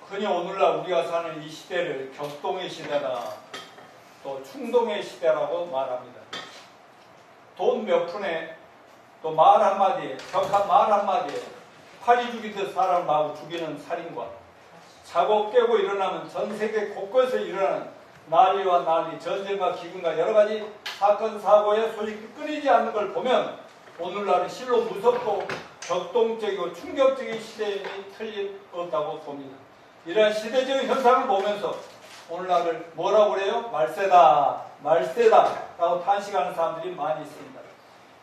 흔히 오늘날 우리가 사는 이 시대를 격동의 시대다, 또 충동의 시대라고 말합니다. 돈 몇 푼에 또 말 한마디에, 격한 말 한마디에 파리 죽이듯 사람을 마구 죽이는 살인과, 자고 깨고 일어나면 전 세계 곳곳에서 일어나는 난리와 난리, 전쟁과 기근과 여러 가지 사건 사고의 소식이 끊이지 않는 걸 보면 오늘날은 실로 무섭고 격동적이고 충격적인 시대임이 틀림없다고 봅니다. 이러한 시대적인 현상을 보면서 오늘날을 뭐라고 그래요? 말세다, 말세다 라고 탄식하는 사람들이 많이 있습니다.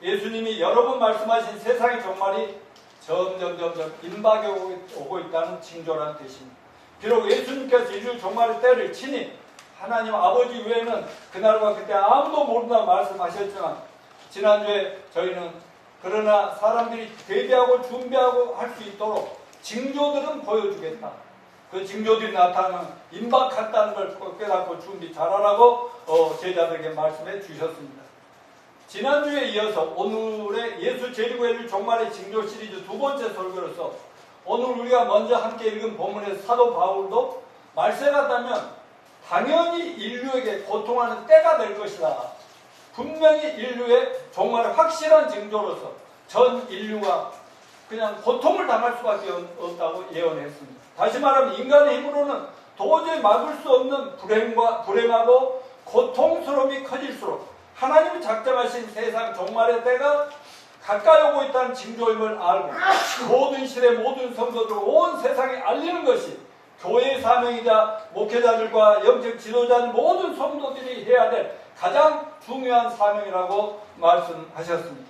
예수님이 여러 번 말씀하신 세상의 종말이 점점 임박해 오고 있다는 징조라는 뜻입니다. 비록 예수님께서 인류 종말의 때를 친히 하나님 아버지 외에는 그날과 그때 아무도 모른다고 말씀하셨지만, 지난주에 저희는 그러나 사람들이 대비하고 준비하고 할 수 있도록 징조들은 보여주겠다, 그 징조들이 나타나면 임박한다는 걸 깨닫고 준비 잘하라고 제자들에게 말씀해 주셨습니다. 지난주에 이어서 오늘의 예수 재림의 종말의 징조 시리즈 두 번째 설교로서 오늘 우리가 먼저 함께 읽은 본문의 사도 바울도 말세가 되면 당연히 인류에게 고통하는 때가 될 것이다, 분명히 인류의 종말의 확실한 징조로서 전 인류가 그냥 고통을 당할 수밖에 없다고 예언했습니다. 다시 말하면 인간의 힘으로는 도저히 막을 수 없는 불행하고 고통스러움이 커질수록 하나님이 작정하신 세상 종말의 때가 가까이 오고 있다는 징조임을 알고 모든 시대 모든 성도들 온 세상에 알리는 것이 교회의 사명이자 목회자들과 영적 지도자들 모든 성도들이 해야 될 가장 중요한 사명이라고 말씀하셨습니다.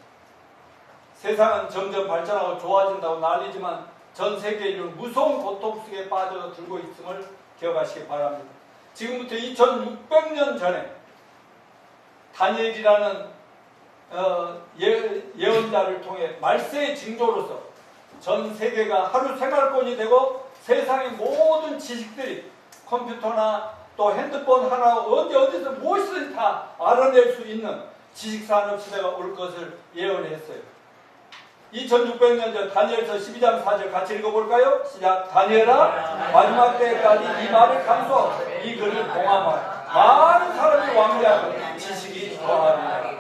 세상은 점점 발전하고 좋아진다고 난리지만 전 세계 인류는 무서운 고통 속에 빠져들고 있음을 기억하시기 바랍니다. 지금부터 2600년 전에 다니엘이라는 예언자를 통해 말세의 징조로서 전 세계가 하루 생활권이 되고 세상의 모든 지식들이 컴퓨터나 또 핸드폰 하나 어디서 무엇이든 다 알아낼 수 있는 지식산업 시대가 올 것을 예언했어요. 2600년 전 다니엘서 12장 4절 같이 읽어볼까요? 시작. 다니엘아, 마지막 때까지 이 말을 감수하고 이 글을 공함하라. 많은 사람이 왕래하고 지식이 더하리라.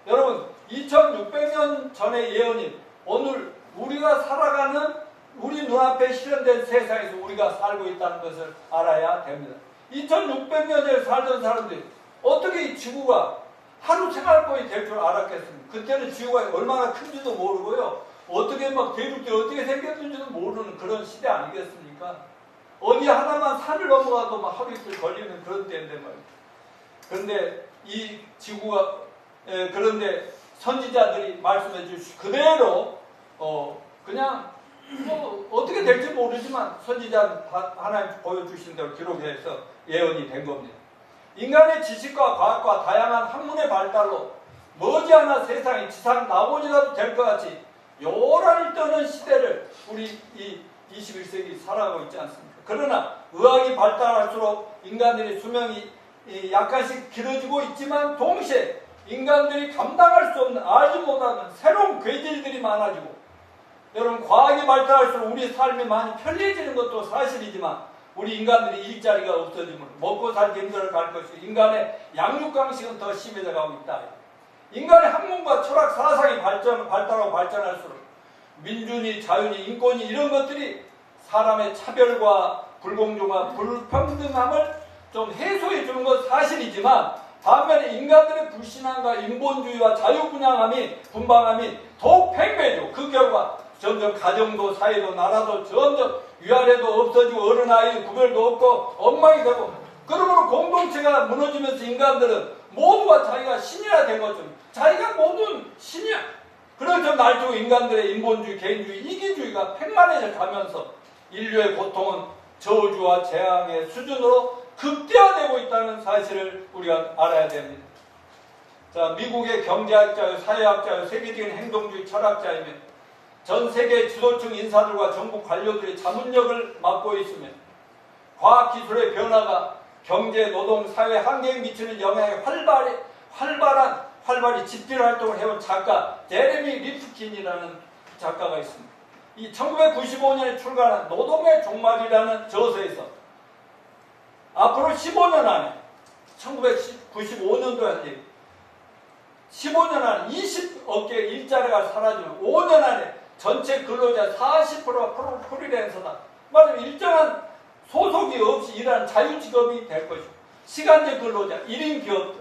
여러분, 2600년 전의 예언인 오늘 우리가 살아가는 우리 눈앞에 실현된 세상에서 우리가 살고 있다는 것을 알아야 됩니다. 2600년 전에 살던 사람들이 어떻게 이 지구가 하루 생활권이 될 줄 알았겠습니까? 그때는 지구가 얼마나 큰지도 모르고요, 어떻게 막 대륙들이 어떻게 생겼는지도 모르는 그런 시대 아니겠습니까? 어디 하나만 산을 넘어가도 막 하루 이틀 걸리는 그런 때인데 말이에요. 그런데 이 지구가 그런데 선지자들이 말씀해 주시 그대로 그냥 어떻게 될지 모르지만 선지자 하나님 보여주신 대로 기록해서 예언이 된 겁니다. 인간의 지식과 과학과 다양한 학문의 발달로 머지않아 세상이 지상 나머지라도 될 것 같이 요란히 떠는 시대를 우리 이 21세기 살아가고 있지 않습니까? 그러나 의학이 발달할수록 인간들의 수명이 약간씩 길어지고 있지만 동시에 인간들이 감당할 수 없는 알지 못하는 새로운 괴질들이 많아지고, 여러분, 과학이 발달할수록 우리 삶이 많이 편리해지는 것도 사실이지만 우리 인간들이 일자리가 없어지면 먹고 살기 힘들어갈 것이고 인간의 양육강식은 더 심해져 가고 있다. 인간의 학문과 철학 사상이 발달하고 발전할수록 민주주의, 자유주의, 인권이 이런 것들이 사람의 차별과 불공정과 불평등함을 좀 해소해 주는 건 사실이지만 반면에 인간들의 불신앙과 인본주의와 분방함이 더욱 팽배해지고 그 결과 점점 가정도 사회도 나라도 점점 위아래도 없어지고 어른아이 구별도 없고 엉망이 되고, 그러므로 공동체가 무너지면서 인간들은 모두가 자기가 신이라 된 것처럼 자기가 모든 신이야. 그래서 날조 인간들의 인본주의, 개인주의, 이기주의가 팽만해져 가면서 인류의 고통은 저주와 재앙의 수준으로 극대화되고 있다는 사실을 우리가 알아야 됩니다. 자, 미국의 경제학자요, 사회학자요, 세계적인 행동주의 철학자이며 전 세계 지도층 인사들과 정부 관료들이 자문력을 맡고 있으며 과학기술의 변화가 경제, 노동, 사회 환경에 미치는 영향에 활발히 집필 활동을 해온 작가 제레미 리프킨이라는 작가가 있습니다. 이 1995년에 출간한 노동의 종말이라는 저서에서 앞으로 15년 안에 1995년도에 한 얘기 15년 안에 20억 개의 일자리가 사라지면 5년 안에 전체 근로자 40%가 프리랜서다. 말하면 일정한 소속이 없이 일하는 자유직업이 될 것이고 시간제 근로자, 1인 기업들,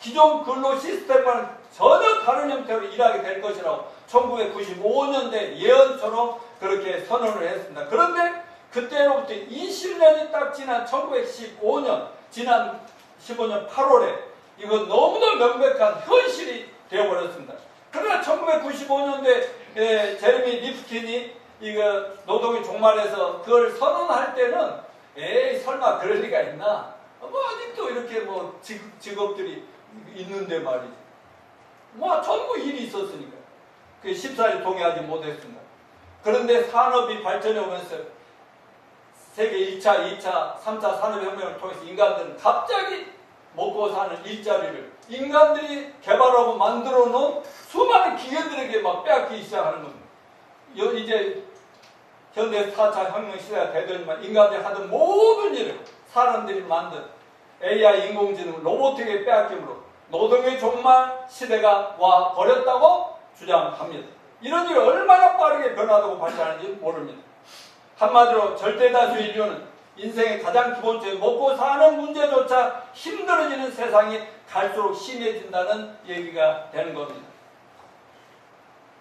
기존 근로 시스템과는 전혀 다른 형태로 일하게 될 것이라고 1995년대 예언처럼 그렇게 선언을 했습니다. 그런데 그때로부터 20년이 딱 지난 1915년, 지난 15년 8월에 이건 너무도 명백한 현실이 되어버렸습니다. 그러나 1995년도에 제레미 리프킨이 이거 노동의 종말에서 그걸 선언할 때는 에이 설마 그럴 리가 있나? 뭐 아직도 이렇게 뭐 직업들이 있는데 말이지. 뭐 전부 일이 있었으니까. 그 쉽사리 동의하지 못했습니다. 그런데 산업이 발전해 오면서 세계 1차, 2차, 3차 산업혁명을 통해서 인간들은 갑자기 먹고 사는 일자리를 인간들이 개발하고 만들어 놓은 수많은 기계들에게 막 빼앗기기 시작하는 겁니다. 이제 현대 4차 혁명 시대가 되더니만 인간들이 하던 모든 일을 사람들이 만든 AI 인공지능 로봇에게 빼앗김으로 노동의 종말 시대가 와 버렸다고 주장합니다. 이런 일이 얼마나 빠르게 변화되고 발전하는지 모릅니다. 한마디로 절대다수 인류는 인생의 가장 기본적인 먹고 사는 문제조차 힘들어지는 세상이 갈수록 심해진다는 얘기가 되는 겁니다.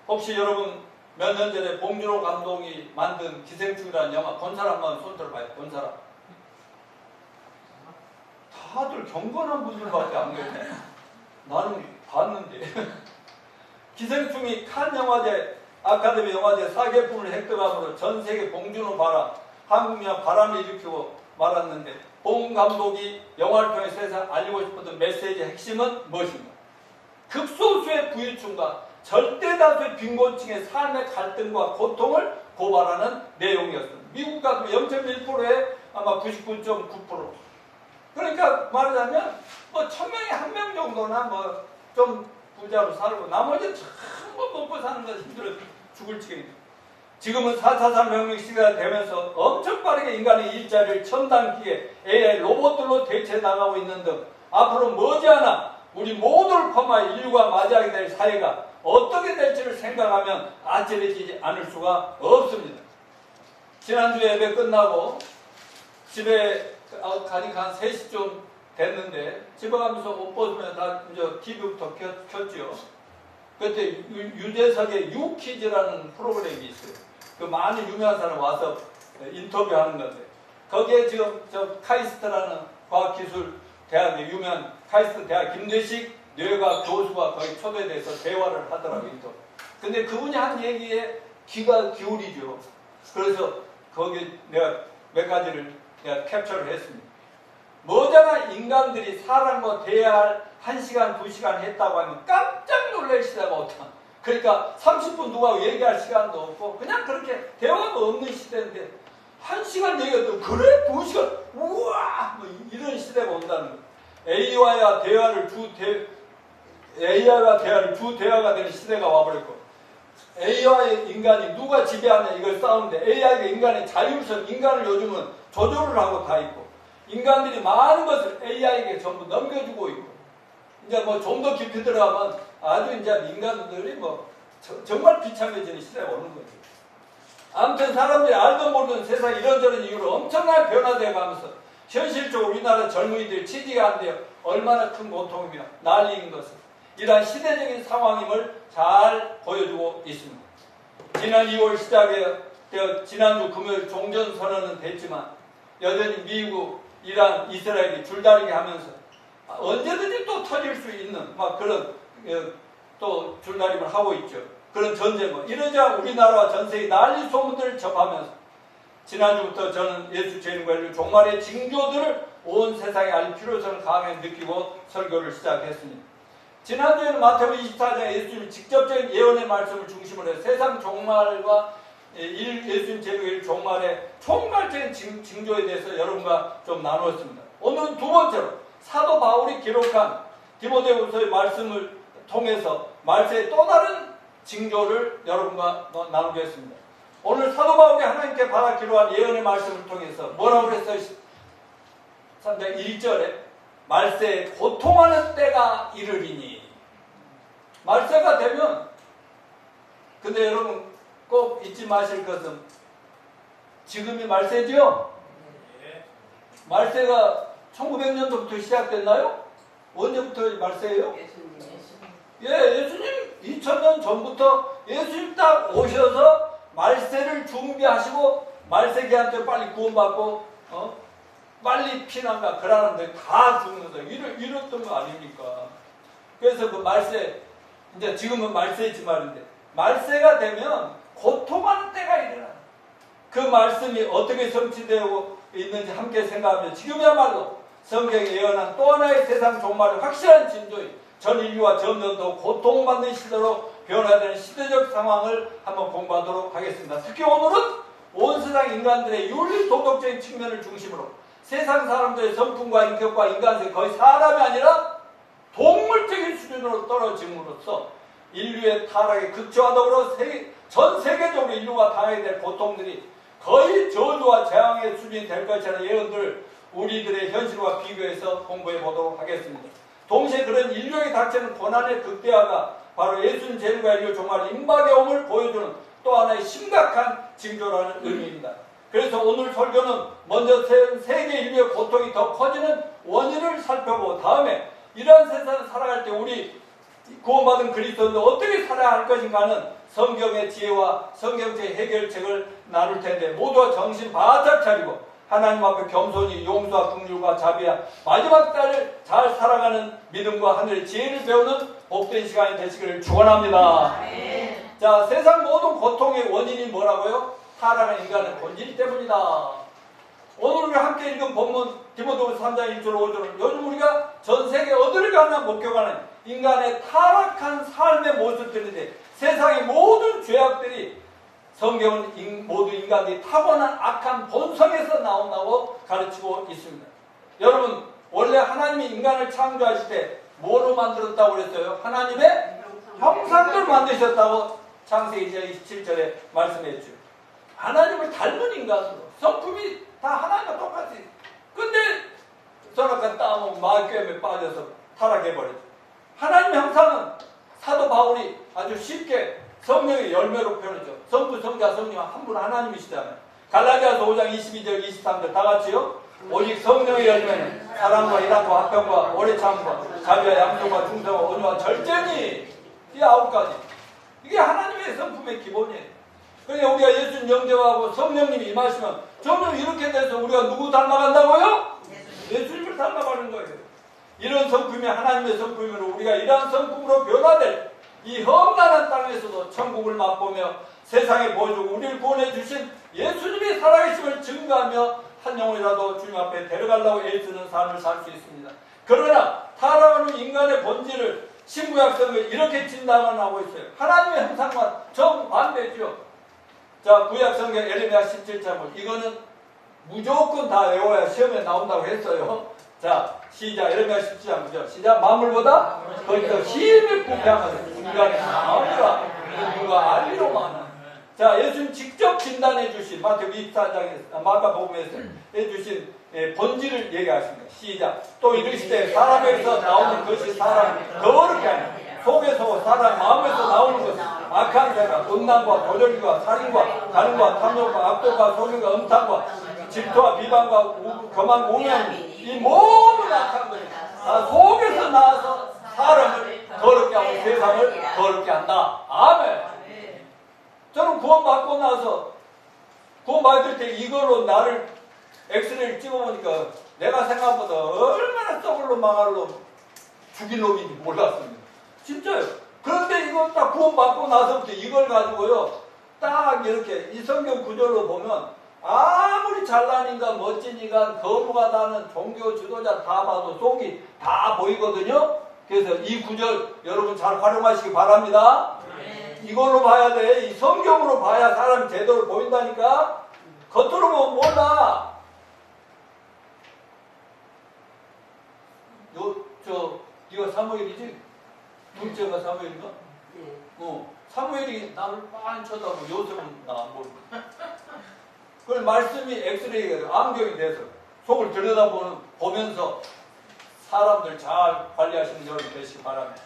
혹시 여러분 몇 년 전에 봉준호 감독이 만든 기생충이라는 영화 본 사람만 손 들어봐요. 본 사람. 다들 경건한 분들밖에 안 계시네. 나는 봤는데. 기생충이 칸 영화제 아카데미 영화제 4개품을 획득함으로 전 세계 봉준호 바람, 한국 영화 바람을 일으키고 말았는데 봉 감독이 영화를 통해 세상 알리고 싶었던 메시지의 핵심은 무엇입니까? 극소수의 부유층과 절대다수의 빈곤층의 삶의 갈등과 고통을 고발하는 내용이었습니다. 미국 같은 0.1%에 아마 99.9%. 그러니까 말하자면 뭐 1000명에 1명 정도나 뭐 좀 부자로 살고 나머지는 전부 먹고 사는 것이 힘들어 죽을 지경입니다. 지금은 4차 산업혁명 시대가 되면서 엄청 빠르게 인간의 일자리를 첨단 기계, AI, 로봇들로 대체해 나가고 있는 등 앞으로 머지않아 우리 모두를 포함하여 인류가 맞이하게 될 사회가 어떻게 될지를 생각하면 아찔해지지 않을 수가 없습니다. 지난주 예배 끝나고 집에 가니까 한 3시쯤 됐는데 집에 가면서 옷 벗으면 다 이제 TV부터 켰죠. 그때 유재석의 유퀴즈라는 프로그램이 있어요. 그 많은 유명한 사람 와서 인터뷰하는 건데 거기에 지금 저 카이스트라는 과학기술대학의 유명한 카이스트 대학 김대식 뇌과학 교수가 거기 초대돼서 대화를 하더라고요. 근데 그분이 한 얘기에 귀가 기울이죠. 그래서 거기 내가 몇 가지를 내가 캡처를 했습니다. 머지않아 인간들이 사람과 대화할 1시간, 2시간 했다고 하면 깜짝 놀랄 시대가 왔다. 그러니까 30분 누가 얘기할 시간도 없고 그냥 그렇게 대화가 없는 시대인데 1시간 얘기해도 그래? 2시간? 우와! 뭐 이런 시대가 온다는 거예요. AI와 대화를 주 대화가 되는 시대가 와버렸고 AI와 인간이 누가 지배하냐 이걸 싸우는데 AI가 인간의 자율성, 인간을 요즘은 조절을 하고 다 있고 인간들이 많은 것을 AI에게 전부 넘겨주고 있고 이제 뭐 좀 더 깊이 들어가면 아주 이제 인간들이 뭐 정말 비참해지는 시대가 오는 거죠. 아무튼 사람들이 알도 모르는 세상 이런저런 이유로 엄청나게 변화되어 가면서 현실적으로 우리나라 젊은이들이 취직이 안 돼요. 얼마나 큰 고통이며 난리인 것을 이러한 시대적인 상황임을 잘 보여주고 있습니다. 지난 2월 시작되어 지난주 금요일 종전선언은 됐지만 여전히 미국, 이란, 이스라엘이 줄다리기 하면서 언제든지 또 터질 수 있는 막 그런 또 줄다림을 하고 있죠. 그런 전쟁은 이러자 우리나라와 전 세계 난리 소문들을 접하면서 지난주부터 저는 예수 재림과 인류 종말의 징조들을 온 세상에 알릴 필요성을 강하게 느끼고 설교를 시작했습니다. 지난주에는 마태복음 24장에 예수님이 직접적인 예언의 말씀을 중심으로 해서 세상 종말과 예수님 재림과 인류 종말의 총괄적인 징조에 대해서 여러분과 좀 나누었습니다. 오늘은 두 번째로 사도 바울이 기록한 디모데후서의 말씀을 통해서 말세의 또 다른 징조를 여러분과 나누겠습니다. 오늘 사도 바울이 하나님께 받았기로 한 예언의 말씀을 통해서 뭐라고 그랬어요? 3장 1절에 말세에 고통하는 때가 이르리니. 말세가 되면, 근데 여러분 꼭 잊지 마실 것은 지금이 말세죠? 말세가 1900년도부터 시작됐나요? 언제부터 말세예요? 예수님 2000년 전부터 예수님 딱 오셔서 말세를 준비하시고 말세기한테 빨리 구원받고 빨리 피난가 그러는데 다 죽는다. 이랬던 거 아닙니까? 그래서 그 말세, 이제 지금은 말세이지 말인데 말세가 되면 고통하는 때가 일어나. 그 말씀이 어떻게 성취되고 있는지 함께 생각하면 지금이야말로 성경에 예언한 또 하나의 세상 종말의 확실한 징조인 전 인류와 점점 더 고통받는 시대로 변화되는 시대적 상황을 한번 공부하도록 하겠습니다. 특히 오늘은 온 세상 인간들의 윤리 도덕적인 측면을 중심으로 세상 사람들의 성품과 인격과 인간성이 거의 사람이 아니라 동물적인 수준으로 떨어짐으로써 인류의 타락의 극조와 더불어 전 세계적으로 인류가 당하게 될 고통들이 거의 저주와 재앙의 수준이 될 것이라는 예언들을 우리들의 현실과 비교해서 공부해 보도록 하겠습니다. 동시에 그런 인류에게 닥치는 고난의 극대화가 바로 예수님 재림과 인류 종말 임박의 옴을 보여주는 또 하나의 심각한 징조라는 의미입니다. 그래서 오늘 설교는 먼저 세계 인류의 고통이 더 커지는 원인을 살펴보고 다음에 이러한 세상을 살아갈 때 우리 구원받은 그리스도인들 어떻게 살아야 할 것인가는 성경의 지혜와 성경적 해결책을 나눌 텐데 모두가 정신 바짝 차리고 하나님 앞에 겸손히 용서와 긍휼과 자비와 마지막 때를 잘 살아가는 믿음과 하늘의 지혜를 배우는 복된 시간이 되시기를 축원합니다. 자, 세상 모든 고통의 원인이 뭐라고요? 타락한 인간의 본질 때문이다. 오늘 우리가 함께 읽은 본문 디모데후서 3장 1절 5절은 요즘 우리가 전 세계 어디를 가나 목격하는 인간의 타락한 삶의 모습들인데 세상의 모든 죄악들이 성경은 모두 인간이 타고난 악한 본성에서 나온다고 가르치고 있습니다. 여러분 원래 하나님이 인간을 창조하실 때 뭐로 만들었다고 그랬어요? 하나님의 형상대로 만드셨다고 창세기 27절에 말씀했죠. 하나님을 닮은 인간으로 성품이 다 하나님과 똑같이. 근데 선악과 따먹고 마귀에게 빠져서 타락해버렸죠. 하나님의 형상은 사도 바울이 아주 쉽게 성령의 열매로 표현했죠. 성부, 성자, 성령 한 분 하나님이시잖아요. 갈라디아서 5장 22절 23절 다 같이요. 오직 성령의 열매는 사랑과 일함과 화평과 오래 참음과 자비와 양속과 충성과 온유와 절제니 이 9가지. 이게 하나님의 성품의 기본이에요. 그러니까 우리가 예수님 영접하고 성령님이 임하시면 점점 이렇게 돼서 우리가 누구 닮아간다고요? 예수님을 닮아가는 거예요. 이런 성품이 하나님의 성품으로 우리가 이러한 성품으로 변화될 이 험난한 땅에서도 천국을 맛보며 세상에 보여주고 우리를 구원해 주신 예수님이 살아계심을 증거하며 한 영혼이라도 주님 앞에 데려가려고 애쓰는 삶을 살 수 있습니다. 그러나 타락하는 인간의 본질을 신구약성에 이렇게 진단하고 있어요. 하나님의 형상과 정반대죠. 자, 구약성경 에레미야 17장을 이거는 무조건 다 외워야 시험에 나온다고 했어요. 자, 시작. 에레미야 17장 9절. 시작. 만물보다 거기서 힘을 부패하면 인간의 마음이라 누가 알리로만. 자, 예수님 직접 진단해 주신 마태복음 24장에서 마가복음에서 해주신 본질을 얘기하십니다. 시작. 또 이르시되 사람에서 나오는 것이 사람 거룩히 하니 속에서 사람 마음에서 나오는 것은 악한 생각, 음란과 도적과 살인과 가늠과 탐욕과 악독과 속임과 음탕과 질투와 비방과 교만 우명 이 모든 악한 것이 다 속에서 나와서 사람을 더럽게 하고 세상을 더럽게 한다. 아멘. 저는 구원받고 나서 구원받을 때 이걸로 나를 엑스레이를 찍어보니까 내가 생각보다 얼마나 썩을로 망할로 죽일 놈인지 몰랐습니다. 진짜요. 그런데 이거 딱 구원받고 나서부터 이걸 가지고요 딱 이렇게 이 성경 구절로 보면 아무리 잘난 인간, 멋진 인간, 거부가다는 종교 지도자 다 봐도 속이 다 보이거든요. 그래서 이 구절 여러분 잘 활용하시기 바랍니다. 이걸로 봐야 돼. 이 성경으로 봐야 사람이 제대로 보인다니까. 겉으로 보면 몰라. 이거 사무엘이지? 둘째가 사무엘인가? 사무엘이 나를 빤히 쳐다보고 요셉은 나 안 보고. 그 말씀이 엑스레이가 안경이 돼서 속을 보면서 사람들 잘 관리하시는 여러분 되시기 바랍니다.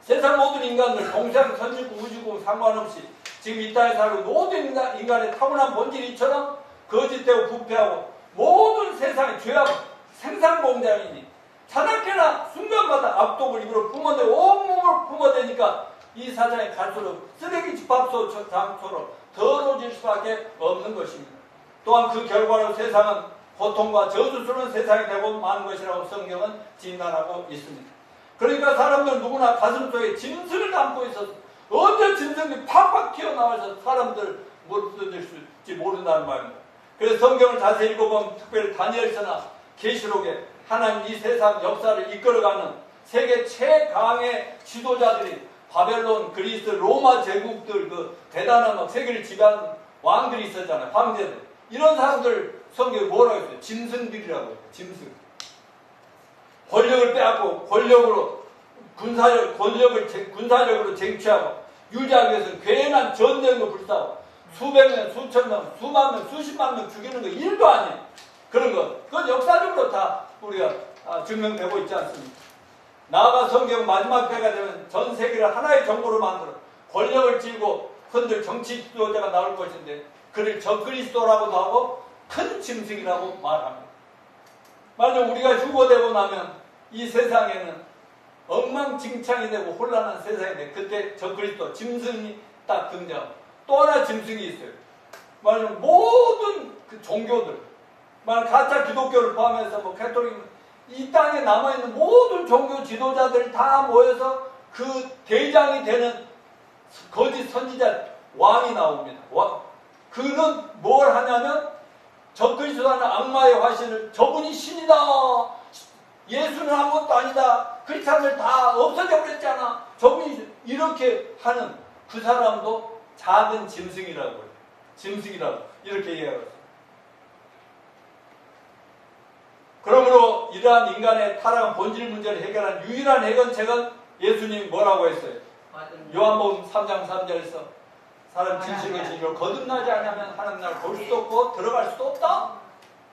세상 모든 인간들 동상 선지국 우주국 상관없이 지금 이 땅에 살고 모든 인간의 타고난 본질이 이처럼 거짓되고 부패하고 모든 세상의 죄하고 생산공장이니 자나깨나 순간마다 악독을 입으로 뿜어대고 온몸을 뿜어대니까 이 사장이 갈수록 쓰레기 집합소 장소로 더러워질 수밖에 없는 것입니다. 또한 그 결과로 세상은 고통과 저주스러운 세상이 되고 마는 것이라고 성경은 진단하고 있습니다. 그러니까 사람들 누구나 가슴속에 짐승을 담고 있어서 언제 짐승이 팍팍 튀어나와서 사람들 물들일지 모른다는 말입니다. 그래서 성경을 자세히 읽어보면 특별히 다니엘서나 계시록에 하나님 이 세상 역사를 이끌어가는 세계 최강의 지도자들이 바벨론, 그리스, 로마 제국들 그 대단한 막 세계를 지배하는 왕들이 있었잖아요. 황제들. 이런 사람들 성경에 뭐라고 했어요? 짐승들이라고 했어요. 짐승. 권력을 빼앗고 권력으로 군사력으로 쟁취하고 유지하기 위해서 괜한 전쟁도 불사하고 수백 명, 수천 명, 수만 명, 수십만 명 죽이는 거 일도 아니에요. 그런 것. 그건 역사적으로 다 우리가 증명되고 있지 않습니까? 나아가 성경 마지막 때가 되면 전 세계를 하나의 정부로 만들어 권력을 쥐고 흔들 정치 지도자가 나올 것인데 그를 적그리스도라고도 하고 큰 짐승이라고 말합니다. 만약 우리가 휴거되고 나면 이 세상에는 엉망진창이 되고 혼란한 세상인데 그때 적그리스도 짐승이 딱 등장하고 또 하나 짐승이 있어요. 말하자면 모든 그 종교들, 가짜 기독교를 포함해서 뭐 가톨릭 이 땅에 남아있는 모든 종교 지도자들 다 모여서 그 대장이 되는 거짓 선지자 왕이 나옵니다. 그는 뭘 하냐면 적그리스도라는 악마의 화신을 저분이 신이다. 예수는 아무것도 아니다. 크리스찬들 다 없어져 버렸잖아. 저분이 이렇게 하는 그 사람도 작은 짐승이라고 해요. 짐승이라고 이렇게 이해하고 있어요. 그러므로 이러한 인간의 타락한 본질 문제를 해결한 유일한 해결책은 예수님이 뭐라고 했어요? 요한복음 3장 3절에서 사람 진실과 진리로 거듭나지 않으면 하나님 나라를 볼 수도 없고 들어갈 수도 없다.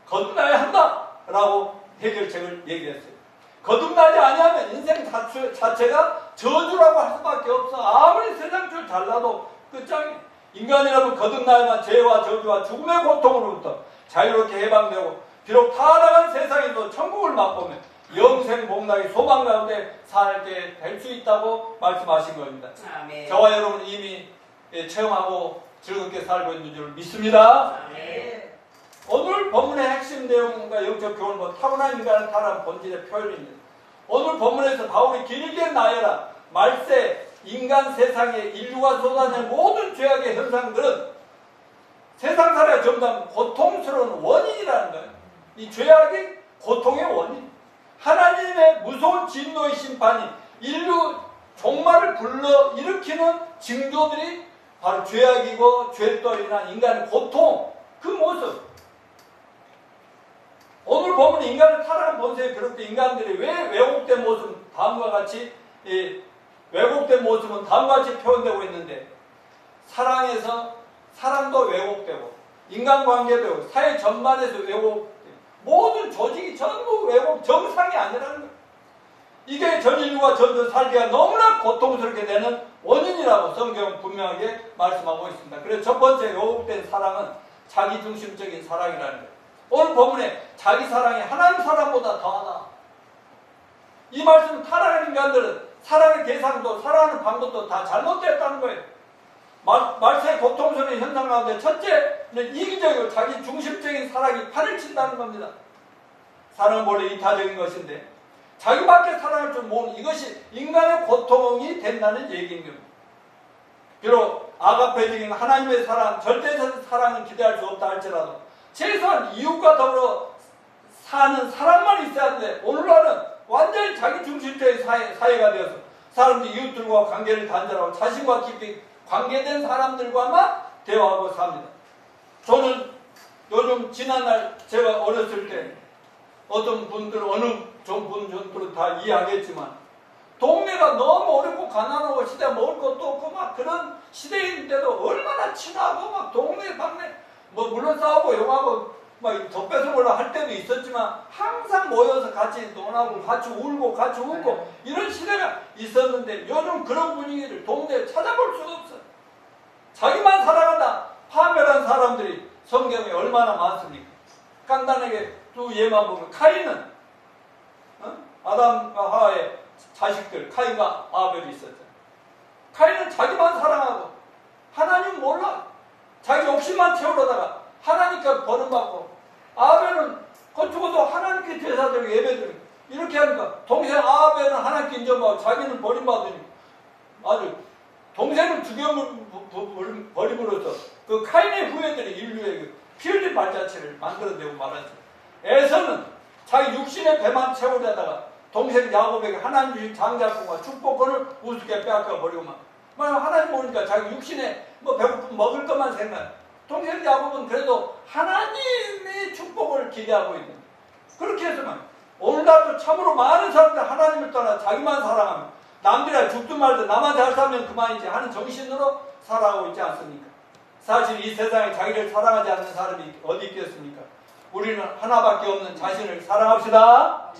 거듭나야 한다. 라고 해결책을 얘기했어요. 거듭나지 않으면 인생 자체가 저주라고 할 수밖에 없어. 아무리 세상 줄 잘나도 끝장이. 인간이라면 거듭나야만 죄와 저주와 죽음의 고통으로부터 자유롭게 해방되고 비록 타락한 세상에도 천국을 맛보며 영생 복락의 소망 가운데 살게 될 수 있다고 말씀하신 겁니다. 아멘. 저와 여러분은 이미 체험하고 즐겁게 살고 있는 줄 믿습니다. 아멘. 오늘 본문의 핵심 내용과 영적 교훈은 타고난 인간을 타락한 본질의 표현입니다. 오늘 본문에서 바울이 길게 나열한 말세 인간 세상에 인류가 쏟아낸 모든 죄악의 현상들은 세상 살아가 점점 고통스러운 원인이라는 거예요. 이 죄악이 고통의 원인. 하나님의 무서운 진노의 심판이 인류 종말을 불러 일으키는 징조들이 바로 죄악이고 죄로 인한 인간의 고통, 그 모습. 오늘 보면 인간을 타락한 본성에 비롯된 인간들이 왜 왜곡된 모습은 다음과 같이 표현되고 있는데 사랑에서 사랑도 왜곡되고 인간관계도 사회 전반에서 왜곡되고 모든 조직이 전부 왜곡 정상이 아니라는 거예요. 이게 전 인류가 점점 살기가 너무나 고통스럽게 되는 원인이라고 성경은 분명하게 말씀하고 있습니다. 그래서 첫 번째 왜곡된 사랑은 자기중심적인 사랑이라는 거예요. 오늘 본문에 자기 사랑이 하나님 사랑보다 더하다. 이 말씀은 타락한 인간들은 사랑의 대상도 사랑하는 방법도 다 잘못됐다는 거예요. 말세의 고통스러운 현상 가운데 첫째는 이기적이고 자기 중심적인 사랑이 판을 친다는 겁니다. 사랑은 원래 이타적인 것인데 자기밖에 사랑할 줄 모르는 이것이 인간의 고통이 된다는 얘기인 겁니다. 비록 아가페적인 하나님의 사랑, 절대적인 사랑은 기대할 수 없다 할지라도 최소한 이웃과 더불어 사는 사랑만 있어야 하는데 오늘날은 완전히 자기 중심적인 사회가 되어서 사람들이 이웃들과 관계를 단절하고 자신과 깊이 관계된 사람들과만 대화하고 삽니다. 저는 요즘 지난날 제가 어렸을 때 어떤 분들 어느 분들은 다 이해하겠지만 동네 시대가 너무 어렵고 가난하고 시대 먹을 것도 없고 막 그런 시대인데도 얼마나 친하고 막 동네 방네 뭐 물론 싸우고 욕하고 막 덧배송을 할 때도 있었지만 항상 모여서 같이 논하고 같이 울고 같이 웃고 이런 시대가 있었는데 요즘 그런 분위기를 동네에 찾아볼 수가 없어. 자기만 살아간다 파멸한 사람들이 성경에 얼마나 많습니까? 간단하게 또 예만 보면 카인은 아담과 하와의 자식들 카인과 아벨이 있었잖아요. 카인은 자기만 사랑하고 하나님 몰라. 자기 욕심만 채우려다가 하나님께 버림받고 아벨은 죽어도 하나님께 제사드리고 예배드리고 이렇게 하니까 동생 아벨은 하나님께 인정받고 자기는 버림받으니 아주 동생을 죽여버림으로써 그 카인의 후예들이 인류의 피 흘린 발자취를 만들어내고 말하죠. 에서는 자기 육신의 배만 채우려다가 동생 야곱에게 하나님 주신 장자권과 축복권을 우습게 빼앗겨 버리고만 하나님 모르니까 자기 육신에 뭐 배고프면 먹을 것만 생각해. 동생 야곱은 그래도 하나님의 축복을 기대하고 있는 그렇게 해서만 오늘날도 참으로 많은 사람들 하나님을 떠나 자기만 사랑하면 남들이 죽든 말든 나만 잘 살면 그만이지 하는 정신으로 살아가고 있지 않습니까? 사실 이 세상에 자기를 사랑하지 않는 사람이 어디 있겠습니까? 우리는 하나밖에 없는 자신을 사랑합시다.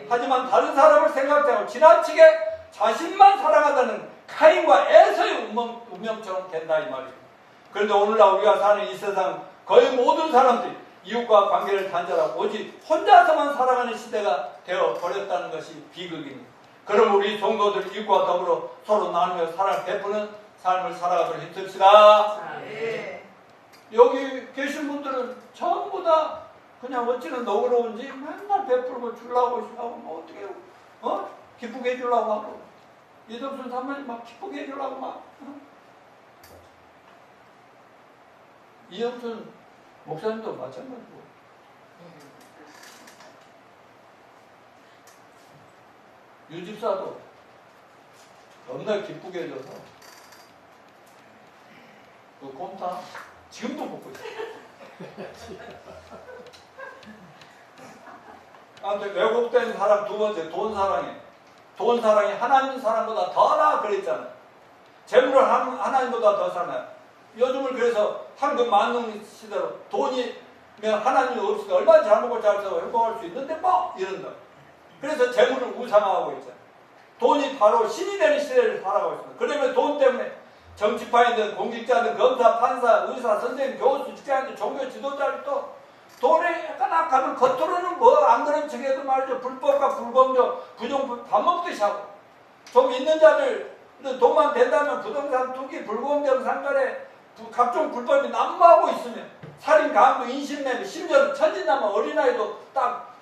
하지만 다른 사람을 생각하지 않고 지나치게 자신만 사랑하다는 카인과 에서의 운명처럼 된다 이 말이에요. 그런데 오늘날 우리가 사는 이 세상 거의 모든 사람들이 이웃과 관계를 단절하고 오직 혼자서만 살아가는 시대가 되어 버렸다는 것이 비극입니다. 그럼 우리 성도들 이웃과 더불어 서로 나누며 사랑을 베푸는 삶을 살아가도록 힘씁시다. 여기 계신 분들은 전부 다 그냥 어찌는 너그러운지 맨날 베풀고 주려고 하고 뭐 어떻게 기쁘게 해주려고 하고 이덕순 사모님 막 기쁘게 해주려고 막 이덕순 목사님도 마찬가지고 유집사도 너무나 기쁘게 해줘서 그 곰탕 지금도 먹고 있어요. 아무튼 왜곡된 사람 두 번째 돈 사랑해. 돈 사랑이 하나님 사랑보다 더 나아 그랬잖아요. 재물을 하나님보다 더 사랑해요. 요즘은 그래서 황금 만능 시대로 돈이면 하나님이 없으니까 얼마나 잘 먹고 잘 살고 행복할 수 있는데 뭐 이런다. 그래서 재물을 우상화하고 있잖아요. 돈이 바로 신이 되는 시대를 살아가고 있습니다. 그러면 돈 때문에 정치파이든 공직자든 검사, 판사, 의사, 선생님, 교수, 직장인들, 종교 지도자들 또 돈에 약간 악하면 겉으로는 뭐 안 그런 척해도 말이죠. 불법과 불공정, 부정, 밥 먹듯이 하고 좀 있는 자들 돈만 된다면 부동산 투기, 불공정, 상거래 각종 불법이 난무하고 있으면 살인, 강도, 인신매매, 심지어는 천진난만 어린아이도 딱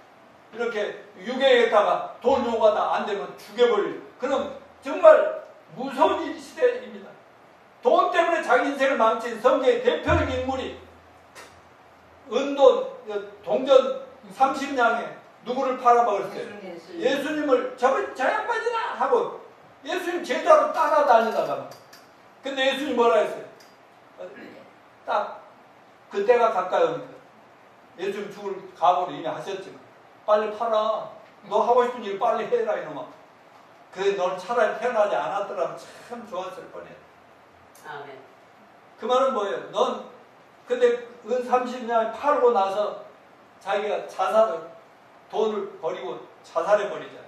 이렇게 유괴했다가 돈 요구하다 안 되면 죽여버릴 그럼 정말 무서운 시대입니다. 돈 때문에 자기 인생을 망친 성경의 대표적 인물이 은돈 동전 30냥에 누구를 팔아먹었어요? 예수님을 저 양반이나 하고 예수님 제자로 따라다니다가 근데 예수님 뭐라 했어요? 딱 그때가 가까이 옵니다. 예수님 죽을 각오를 이미 하셨지만 빨리 팔아. 너 하고 싶은 일 빨리 해라 이놈아. 그래 넌 차라리 태어나지 않았더라면 참 좋았을 뻔해. 아멘. 그 말은 뭐예요? 넌 근데 은 30년 팔고 나서 자기가 돈을 버리고 자살해버리잖아요.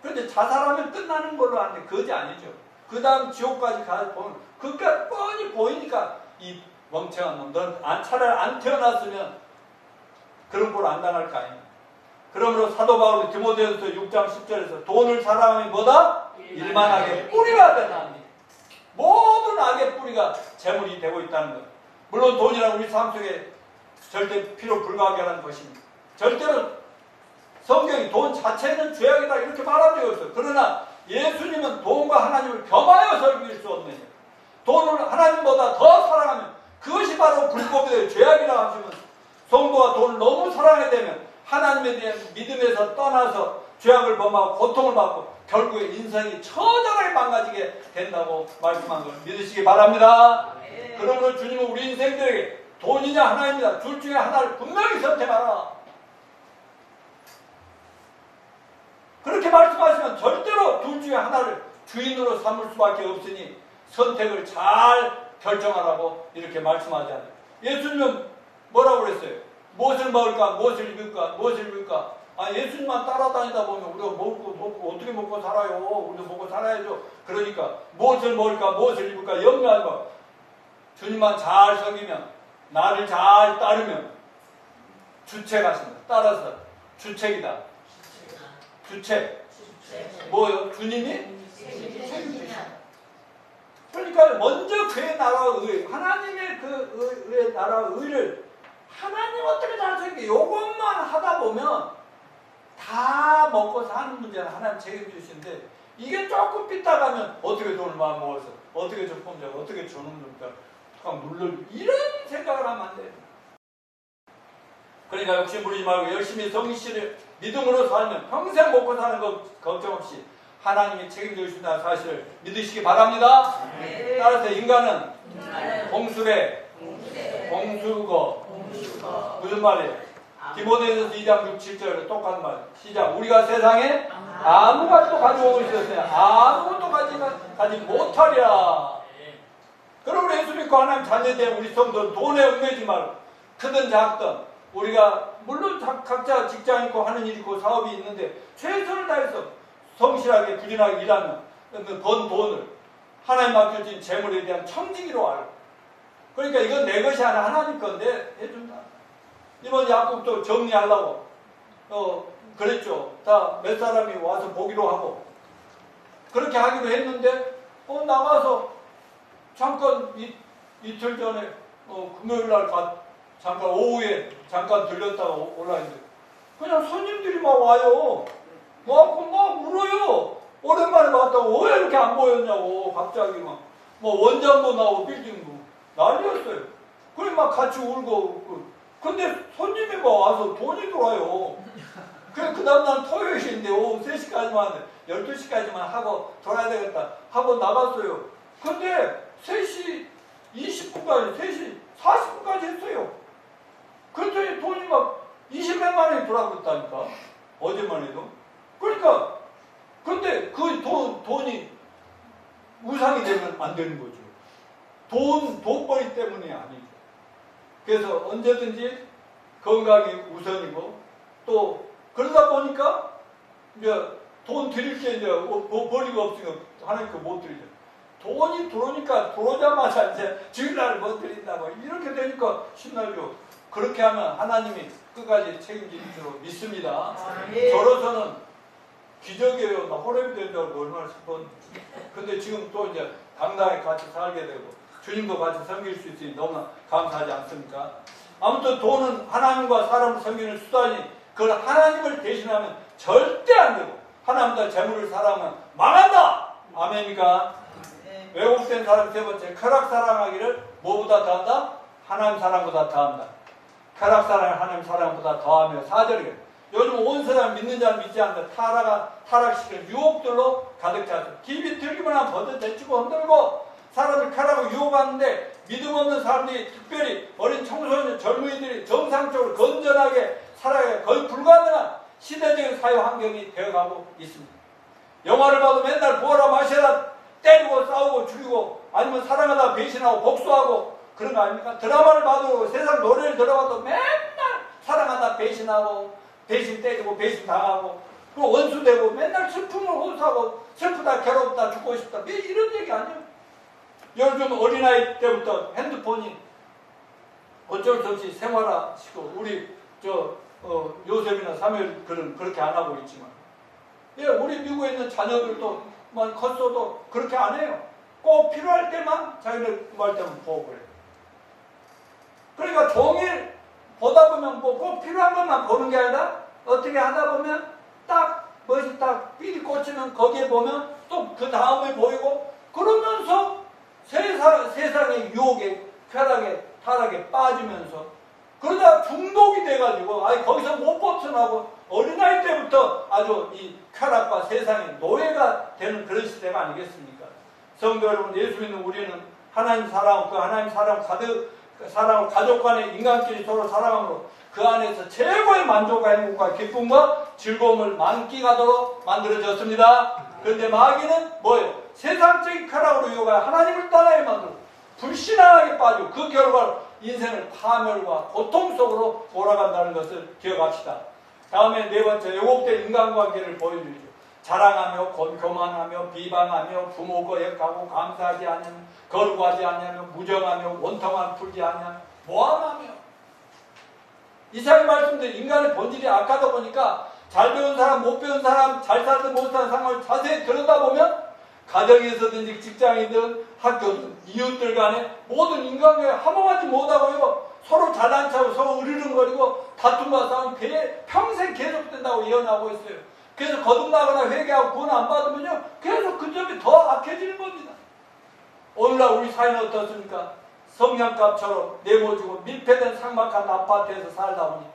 그런데 자살하면 끝나는 걸로 아는데 그것이 아니죠. 그 다음 지옥까지 가서 보면 그까지 뻔히 보이니까 이 멍청한 놈, 넌 차라리 안 태어났으면 그런 꼴 안 당할 거 아니에요. 그러므로 사도 바울이 디모데후서 6장 10절에서 돈을 사랑하면 뭐다? 일만하게 뿌리가 된다. 모든 악의 뿌리가 재물이 되고 있다는 것. 물론 돈이란 우리 삶 속에 절대 필요 불가하게 하는 것입니다. 절대로 성경이 돈 자체는 죄악이다 이렇게 말한 적이 없어요. 그러나 예수님은 돈과 하나님을 겸하여서 이길 수 없느냐. 돈을 하나님보다 더 사랑하면 그것이 바로 불법이 되어 죄악이라고 하시면 성도가 돈을 너무 사랑하게 되면 하나님에 대한 믿음에서 떠나서 죄악을 범하고 고통을 받고 결국에 인생이 처절하게 망가지게 된다고 말씀한 걸 믿으시기 바랍니다. 그러므로 주님은 우리 인생들에게 돈이냐 하나님이냐 둘 중에 하나를 분명히 선택하라. 그렇게 그렇게 말씀하시면 절대로 둘 중에 하나를 주인으로 삼을 수밖에 없으니 선택을 잘 결정하라고 이렇게 말씀하잖아요. 예수님은 뭐라고 그랬어요? 무엇을 먹을까? 무엇을 입을까? 무엇을 입을까? 아, 예수님만 따라다니다 보면 우리가 먹고 어떻게 먹고 살아요? 우리도 먹고 살아야죠. 그러니까 무엇을 먹을까? 무엇을 입을까? 염려하지 마. 주님만 잘 섬기면, 나를 잘 따르면 주책하신다. 따라서 주책이다. 주책. 뭐요? 주님이? 그러니까 먼저 그의 나라와 의, 하나님의 그 의의 나라와 의를 하나님 어떻게 잘 섬겨? 요것만 하다 보면 다 먹고 사는 문제는 하나님 책임지시는데 이게 조금 삐딱하면 어떻게 돈을 많이 모아서 어떻게 적금자고 어떻게 주는 겁니까? 눌러 이런 생각을 하면 안 돼요. 그러니까 욕심 부리지 말고 열심히 성실히 믿음으로 살면 평생 먹고 사는 거 걱정 없이 하나님이 책임져 주신다는 사실을 믿으시기 바랍니다. 네. 따라서 인간은 공수래, 공수거. 무슨 말이에요? 디모데전서 2장 6, 7절 똑같은 말. 시작. 우리가 세상에 아무것도 가지고 있었어요. 아무것도 가지 못하리라. 그럼 우리 예수 믿고 하나님 자녀된 우리 성도는 돈에 얽매이지 말고 크든 작든 우리가 물론 각자 직장 있고 하는 일 있고 사업이 있는데 최선을 다해서 성실하게 부진하게 일하면 번 돈을 하나님 맡겨진 재물에 대한 청지기로 알고 그러니까 이건 내 것이 아니라 하나님 건데 해준다. 이번 야곱도 정리하려고 그랬죠. 다 몇 사람이 와서 보기로 하고 그렇게 하기로 했는데 나가서 잠깐 이틀 전에 금요일날 잠깐 오후에 잠깐 들렸다가 올라왔는데 그냥 손님들이 막 와요. 막 울어요. 오랜만에 봤다고 왜 이렇게 안 보였냐고 갑자기 막 원장도 나오고 빌딩도 난리였어요. 그래 막 같이 울고 근데 손님이 막 와서 돈이 돌아요. 그 다음날 토요일인데 오후 3시까지만 12시까지만 하고 돌아야 되겠다 하고 나갔어요. 근데 3시 20분까지 3시 40분까지 했어요. 그랬더니 돈이 막 20몇만 원이 돌아갔다니까 어제만 해도. 그러니까 근데 그 돈이 우상이 되면 안 되는 거죠. 돈벌이 때문이 아니죠. 그래서 언제든지 건강이 우선이고 또 그러다 보니까 이제 돈 드릴 게 이제 벌이가 없으니까 하나님께 못 드리죠. 돈이 들어오니까 들어오자마자 이제 주일날 못 드린다고 이렇게 되니까 신나죠. 그렇게 하면 하나님이 끝까지 책임질 줄 믿습니다. 저로서는 기적이에요. 나 호랩이 된 줄 알고 얼마나 싶었는데. 근데 지금 또 이제 당당히 같이 살게 되고 주님도 같이 섬길 수 있으니 너무나 감사하지 않습니까? 아무튼 돈은 하나님과 사람을 섬기는 수단이 그걸 하나님을 대신하면 절대 안 되고 하나님과 재물을 사랑하면 망한다. 아멘입니까? 왜곡된 사람 세 번째 쾌락 사랑하기를 뭐보다 더한다? 하나님 사랑보다 더한다. 쾌락 사랑을 하나님 사랑보다 더하며 4절이에요. 요즘 온 세상 믿는 자는 믿지 않는다. 타락시키는 유혹들로 가득 차서 깊이 들기만 하면 버젓 대치고 흔들고 사람을 쾌락하고 유혹하는데 믿음 없는 사람들이 특별히 어린 청소년 젊은이들이 정상적으로 건전하게 살아야 거의 불가능한 시대적인 사회 환경이 되어가고 있습니다. 영화를 봐도 맨날 부어라 마셔라 때리고 싸우고 죽이고 아니면 사랑하다 배신하고 복수하고 그런 거 아닙니까? 드라마를 봐도 세상 노래를 들어봐도 맨날 사랑하다 배신하고 배신 때리고 배신 당하고 그리고 원수되고 맨날 슬픔을 호소하고 슬프다 괴롭다 죽고 싶다 이런 얘기 아니에요. 요즘 어린아이 때부터 핸드폰이 어쩔 수 없이 생활화시키고 우리 요셉이나 사무엘 그렇게 안 하고 있지만 우리 미국에 있는 자녀들도 컸어도 그렇게 안 해요. 꼭 필요할 때만 자기들 할 때만 보고 그래요. 그러니까 종일 보다 보면 꼭 필요한 것만 보는 게 아니라 어떻게 하다 보면 딱 멋이 딱 삘이 꽂히면 거기에 보면 또 그 다음에 보이고 그러면서 세상의 유혹에 쾌락에 타락에 빠지면서 그러다 중독이 돼가지고 거기서 못 벗어나고 어린아이 때부터 아주 이 쾌락과 세상의 노예가 되는 그런 시대가 아니겠습니까? 성도 여러분, 예수 믿는 우리는 하나님 사랑, 그 하나님 사랑 가득 사랑을 가족 간의 인간끼리 서로 사랑함으로 그 안에서 최고의 만족과 행복과 기쁨과 즐거움을 만끽하도록 만들어졌습니다. 그런데 마귀는 뭐예요? 세상적인 쾌락으로 유혹하여 하나님을 떠나게 만들고 불신앙하게 빠지고 그 결과로 인생을 파멸과 고통 속으로 몰아간다는 것을 기억합시다. 다음에 네 번째, 왜곡된 인간관계를 보여주죠. 자랑하며 교만하며 비방하며 부모 거역하고 감사하지 않으며 거룩하지 않으며 무정하며 원통한 풀지 않으며 모함하며. 이사의 말씀들 인간의 본질이 악하다 보니까 잘 배운 사람, 못 배운 사람, 잘 살든 못 사는 상황을 자세히 들여다보면 가정에서든지 직장이든 학교든 이웃들 간에 모든 인간관계에 화목하지 못하고요. 서로 잘난 척하고 서로 으르렁거리고 다툼과 싸움 평생 계속된다고 예언하고 있어요. 그래서 거듭나거나 회개하고 구원 안 받으면요. 계속 그 점이 더 악해지는 겁니다. 오늘날 우리 사회는 어떻습니까? 성냥갑처럼 내모지고 밀폐된 삭막한 아파트에서 살다 보니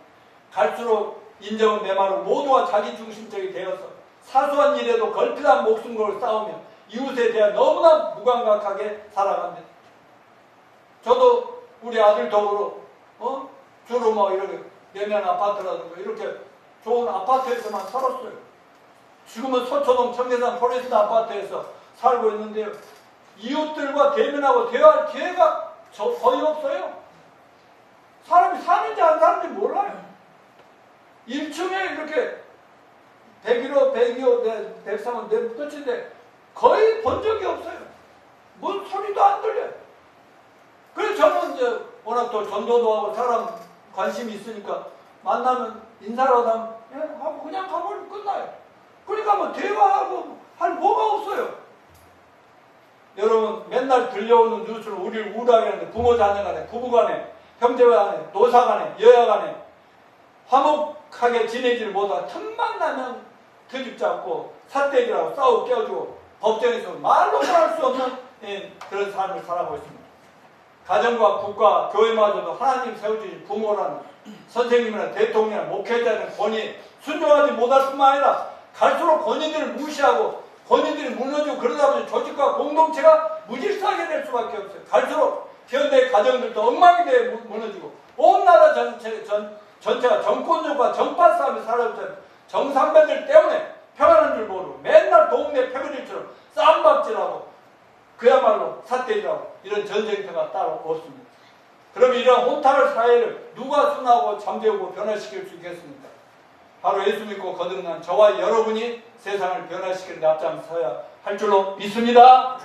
갈수록 인정은 메마르고 모두가 자기중심적이 되어서 사소한 일에도 걸핏한 목숨 걸고 싸우며 이웃에 대해 너무나 무감각하게 살아갑니다. 저도 우리 아들 덕으로 주로 뭐 이렇게 내면 아파트라든가 이렇게 좋은 아파트에서만 살았어요. 지금은 서초동 청계산 포레스트 아파트에서 살고 있는데요. 이웃들과 대면하고 대화할 기회가 거의 없어요. 사람이 사는지 안 사는지 몰라요. 1층에 이렇게 101호, 102호, 103호 내 끝인데 거의 본 적이 없어요. 뭔 소리도 안 들려요. 그래서 저는 이제 워낙 또 전도도 하고 사람 관심이 있으니까 만나면 인사를 하면 하고 그냥 가버리면 끝나요. 그러니까 뭐 대화하고 할 뭐가 없어요. 여러분 맨날 들려오는 뉴스를 우리를 우울하게 하는데 부모 자녀 간에 부부 간에 형제 간에 노사 간에 여야 간에 화목하게 지내지를 못하고 틈만 나면 트집 잡고 삿대질하고 싸우고 깨어주고 법정에서 말로 할 수 없는 그런 삶을 살아가고 있습니다. 가정과 국가, 교회마저도 하나님 세워주신 부모라는 선생님이나 대통령이나 목회자는 권위 순종하지 못할 뿐만 아니라 갈수록 권위들을 무시하고 권위들이 무너지고 그러다 보니 조직과 공동체가 무질서하게 될 수밖에 없어요. 갈수록 현대의 가정들도 엉망이 되어 무너지고 온 나라 전체가 정권력과 정파 싸움에 사라졌잖아요. 정상배들 때문에 평안한 줄 모르고 맨날 동네 패거리처럼 싸움박질하고 그야말로 삿대질하고 이런 전쟁터가 따로 없습니다. 그럼 이런 혼탁한 사회를 누가 순하고 잠재우고 변화시킬 수 있겠습니까? 바로 예수 믿고 거듭난 저와 여러분이 세상을 변화시키는 데 앞장서야 할 줄로 믿습니다.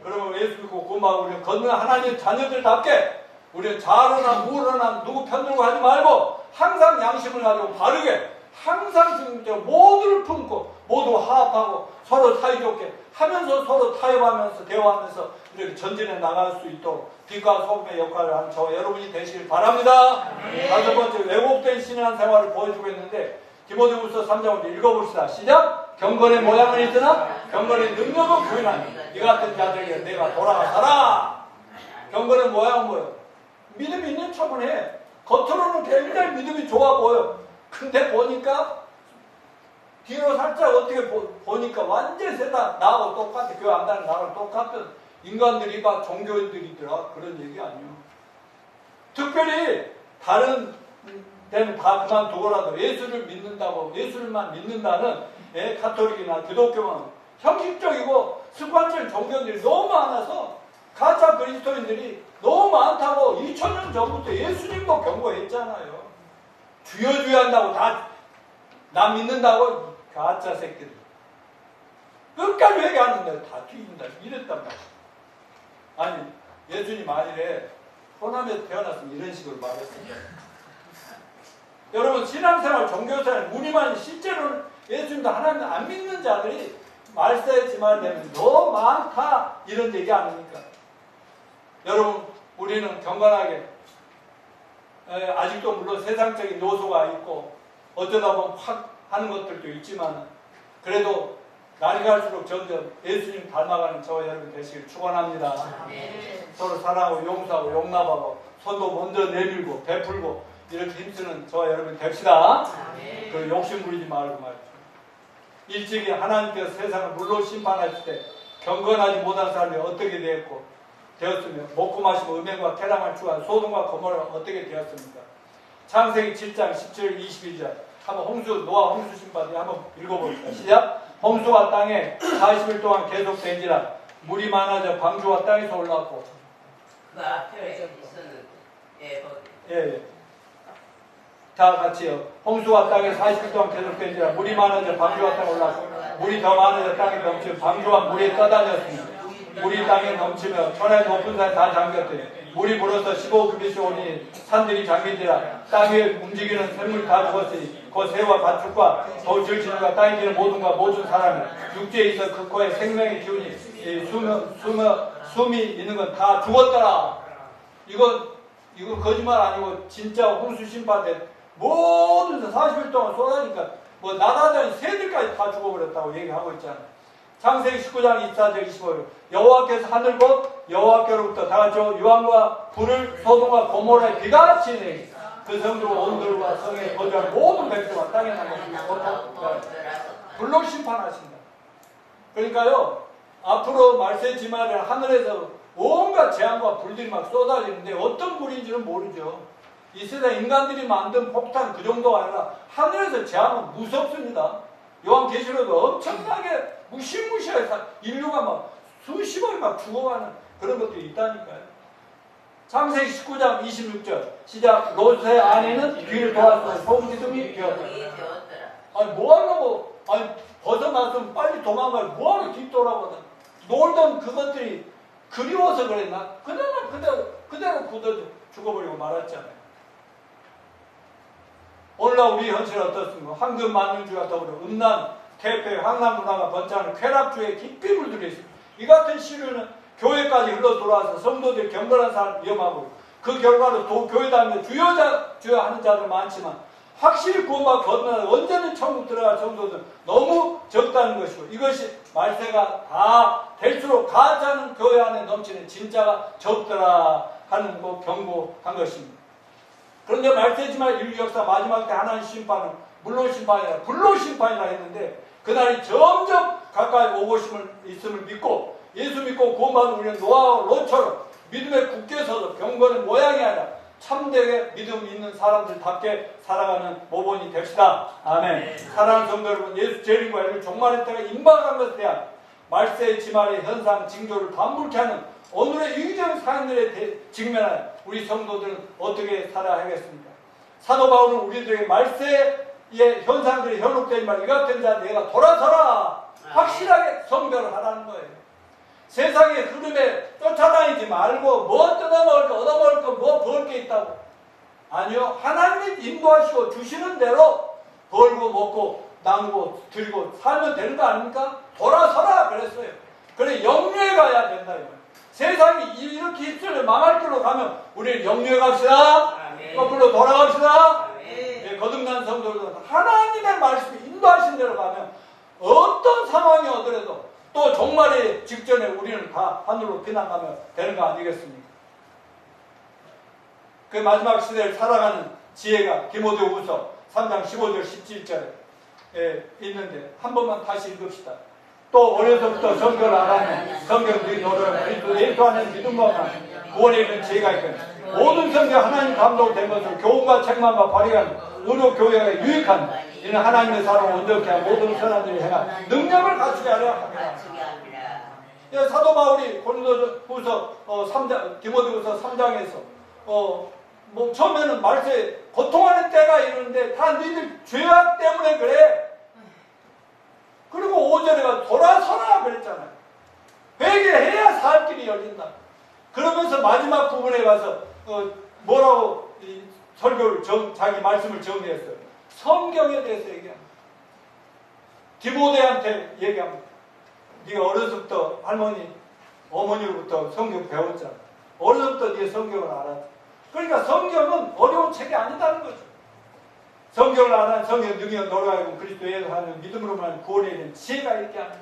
그러면 예수 믿고 구원받고 우리는 거듭난 하나님의 자녀들답게 우리는 좌로나 우로나 누구 편들고 하지 말고 항상 양심을 가지고 바르게 항상 지금 모두를 품고 모두 화합하고 서로 사이좋게 하면서 서로 타협하면서 대화하면서 이렇게 전진해 나갈 수 있도록 빛과 소금의 역할을 하는 저와 여러분이 되시길 바랍니다. 다섯 번째, 왜곡된 신앙생활을 보여주고 있는데 디모데후서 3장을 읽어봅시다. 시작! 경건의 모양은 있으나 경건의 능력은 부인하니 이 같은 자들에게 내가 돌아가서라. 경건의 모양은 뭐예요? 믿음이 있는 척은 해. 겉으로는 굉장히 믿음이 좋아 보여. 근데 보니까 뒤로 살짝 어떻게 보니까 완전히 세다. 나하고 똑같아. 교회 안 다니는 나하고 똑같은 인간들이 막 종교인들이더라. 그런 얘기 아니에요. 특별히 다른 데는 다 그만두고라도 예수를 믿는다고 예수를만 믿는다는 가톨릭이나 기독교만 형식적이고 습관적인 종교들이 너무 많아서 가짜 그리스도인들이 너무 많다고 2000년 전부터 예수님도 경고했잖아요. 주여 한다고 다 나 믿는다고 가짜 새끼들. 끝까지 회개하는데 다 뒤진다. 이랬단 말이야. 아니 예수님 만일에 호남에서 태어났으면 이런 식으로 말했습니다. 여러분 신앙생활 종교생활 무늬만 실제로는 예수님도 하나님 안 믿는 자들이 말세지만 되면 너무 많다 이런 얘기 아닙니까? 여러분 우리는 경건하게 아직도 물론 세상적인 요소가 있고 어쩌다 보면 확 하는 것들도 있지만 그래도 날이 갈수록 점점 예수님 닮아가는 저와 여러분 되시길 축원합니다. 서로 사랑하고 용서하고 용납하고 손도 먼저 내밀고 베풀고 이렇게 힘쓰는 저와 여러분 됩시다. 그 욕심 부리지 말고 말이죠. 일찍이 하나님께서 세상을 물로 심판하실 때 경건하지 못한 사람이 어떻게 되었으며 먹고 마시고 음행과 쾌락을 추구한 소돔과 고모라가 어떻게 되었습니까? 창세기 7장 17, 21절. 한번 노아 홍수 심판에 한번 읽어봅시다. 시작. 홍수가 땅에 40일 동안 계속된지라 물이 많아져 방주와 땅에서 올라왔고. 그 앞에 있었는데. 예. 다 같이요. 홍수가 땅에 40일 동안 계속된지라 물이 많아져 방주와 땅에 올라왔고 물이 더 많아져 땅에 넘치며 방주와 물이 떠다녔으며 물이 땅에 넘치며 천하의 높은 산이 다 잠겼더니 물이 불어서 15규빗이 오니 산들이 잠긴지라 땅 위에 움직이는 생물이 다 죽었으니 그 새와 가축과 돌줄 지는과 땅에 기는 모든과 모든 사람이 육지에 있어 그 코에 생명의 기운이 숨이 있는 건 다 죽었더라. 이거 거짓말 아니고 진짜 홍수 심판 때 모든 40일 동안 쏟아니까 뭐 나다자니 새들까지 다 죽어버렸다고 얘기하고 있잖아요. 창세기 19장 24절 25절 여호와께서 하늘 곧 여호와께로부터 다같이 유황과 불을 소돔과 고모라에 비같이 내리 그 성도로 온들과 성에 거주한 모든 백성과 땅에 나고 불로 심판하신다. 그러니까요 앞으로 말세 지말에 하늘에서 온갖 재앙과 불들이 막 쏟아지는데 어떤 불인지는 모르죠. 이 세상 인간들이 만든 폭탄 그 정도가 아니라 하늘에서 재앙은 무섭습니다. 요한계시록도 엄청나게 무시무시해서 인류가 막 수십억이 막 죽어가는 그런 것들이 있다니까요. 창세기 19장 26절 시작. 롯의 아내는 뒤를 돌아서 소금기둥이 되었다. 아니 뭐하려고 아니 벗어났으면 빨리 도망가요. 뭐하러 뒤돌아보다 놀던 그것들이 그리워서 그랬나? 그대로 굳어 죽어버리고 말았잖아요. 오늘날 우리 현실은 어떻습니까? 황금 만능주가 더불어 음란, 퇴폐, 황남 문화가 번창하는 쾌락주의에 깊이 물들어 있습니다. 이 같은 시류는 교회까지 흘러 들어와서 성도들이 경건한 사람 위험하고 그 결과로 교회 다니는 주여하는 자들 많지만 확실히 구원받고 건너는 언제는 천국 들어갈 정도는 너무 적다는 것이고 이것이 말세가 다 될수록 가짜는 교회 안에 넘치는 진짜가 적더라 하는 거 경고한 것입니다. 그런데 말세지만 인류 역사 마지막 때 하나님 심판은 물로 심판이라 불로 심판이라 했는데 그날이 점점 가까이 오고 있음을 믿고 예수 믿고 구원받은 우리는 노아와 롯처럼 믿음에 굳게 서서 경건의 모양이 아니라 참되게 믿음 있는 사람들답게 살아가는 모범이 됩시다. 아멘. 사랑하는 성도 여러분, 예수 재림과 이를 종말의 때가 임박한 것에 대한 말세의 지말의 현상 징조를 반복케 하는 오늘의 위기적인 사람들에 직면하여 우리 성도들은 어떻게 살아야 하겠습니까? 사도 바울은 우리들에게 말세의 현상들이 현혹되지 말고 이 같은 자 내가 돌아서라 확실하게 성별을 하라는 거예요. 세상의 흐름에 쫓아다니지 말고 뭐 뜯어먹을 거 얻어먹을 거 뭐 벌 게 있다고. 아니요. 하나님이 인도하시고 주시는 대로 벌고 먹고 나누고 드리고 살면 되는 거 아닙니까? 돌아서라 그랬어요. 그래 영유에 가야 된다. 세상이 이렇게 입술을 망할 길로 가면 우리는 영유에 갑시다. 거꾸로 돌아갑시다. 네, 거듭난 성도들은 하나님의 말씀이 인도하신 대로 가면 어떤 상황이 오더라도 또 종말의 직전에 우리는 다 하늘로 피난가면 되는 거 아니겠습니까? 그 마지막 시대를 살아가는 지혜가 디모데후서 3장 15절 17절에 있는데 한 번만 다시 읽읍시다. 또 어려서부터 성경을 알아내 성경들이 너를 그리스도 예수 안에 믿음과 구원에 이르는 지혜가 있거니 모든 성경 하나님 감독된 것으로 교훈과 책망과 발휘하는 의료 교회가 유익한 이는 하나님의 사랑을 온전케 하고 모든 선한 일을 행한 능력을 갖추게 하려 합니다. 사도 바울이 고린도후서 3장 디모데후서 3장에서 뭐 처음에는 말세 고통하는 때가 이러는데 다 너희들 죄악 때문에 그래. 그리고 5절에 가서 돌아서라 그랬잖아요. 회개해야 살 길이 열린다. 그러면서 마지막 부분에 가서 뭐라고 설교를 자기 말씀을 정리했어요. 성경에 대해서 얘기합니다. 디모데한테 얘기합니다. 네가 어려서부터 할머니, 어머니로부터 성경 배웠잖아. 어려서부터 네가 성경을 알았지. 그러니까 성경은 어려운 책이 아니다는 거죠. 성경을 알아 성경 능력 노래하고 그리스도 예수 하는 믿음으로만 구원에 이르는 지혜가 있게 합니다.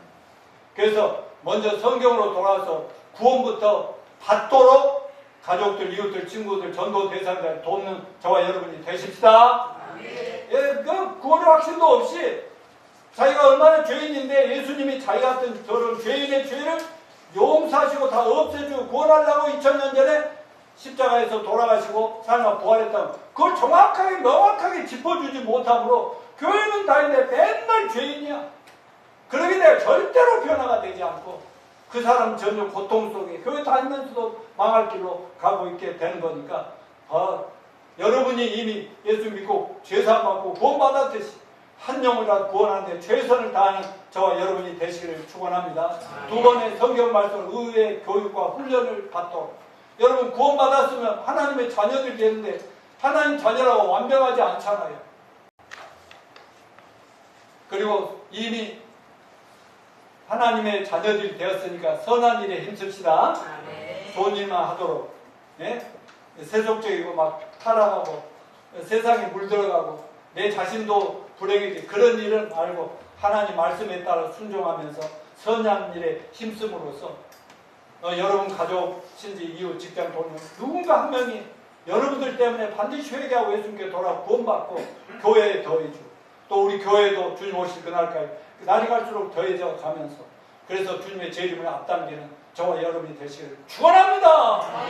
그래서 먼저 성경으로 돌아와서 구원부터 받도록 가족들, 이웃들, 친구들, 전도 대상자를 돕는 저와 여러분이 되십시다. 예, 그 구원의 확신도 없이 자기가 얼마나 죄인인데 예수님이 자기 같은 저런 죄인의 죄를 용서하시고 다 없애주고 구원하려고 2000년 전에 십자가에서 돌아가시고 살아 부활했다면 그걸 정확하게 명확하게 짚어주지 못함으로 교회는 다니는데 맨날 죄인이야. 그러게 내가 절대로 변화가 되지 않고 그 사람 전혀 고통 속에 교회 다니면서도 망할 길로 가고 있게 되는 거니까 여러분이 이미 예수 믿고 죄사함 받고 구원받았듯이 한 영혼이라도 구원하는데 최선을 다하는 저와 여러분이 되시기를 축원합니다. 두 번의 성경 말씀 의의 교육과 훈련을 받도록 여러분 구원받았으면 하나님의 자녀들이 되는데 하나님 자녀라고 완벽하지 않잖아요. 그리고 이미 하나님의 자녀들이 되었으니까 선한 일에 힘씁시다. 좋은 일만 하도록. 예? 세속적이고 막 타락하고 세상에 물들어가고 내 자신도 불행해지 그런 일은 말고 하나님 말씀에 따라 순종하면서 선한 일에 힘씀으로써 여러분 가족, 신지, 이웃, 직장, 동료 누군가 한 명이 여러분들 때문에 반드시 회개하고 예수님께 돌아 구원받고 교회에 더해주고 또 우리 교회도 주님 오실 그날까지 날이 갈수록 더해져 가면서 그래서 주님의 재림을 앞당기는 저와 여러분이 되시기를 축원합니다.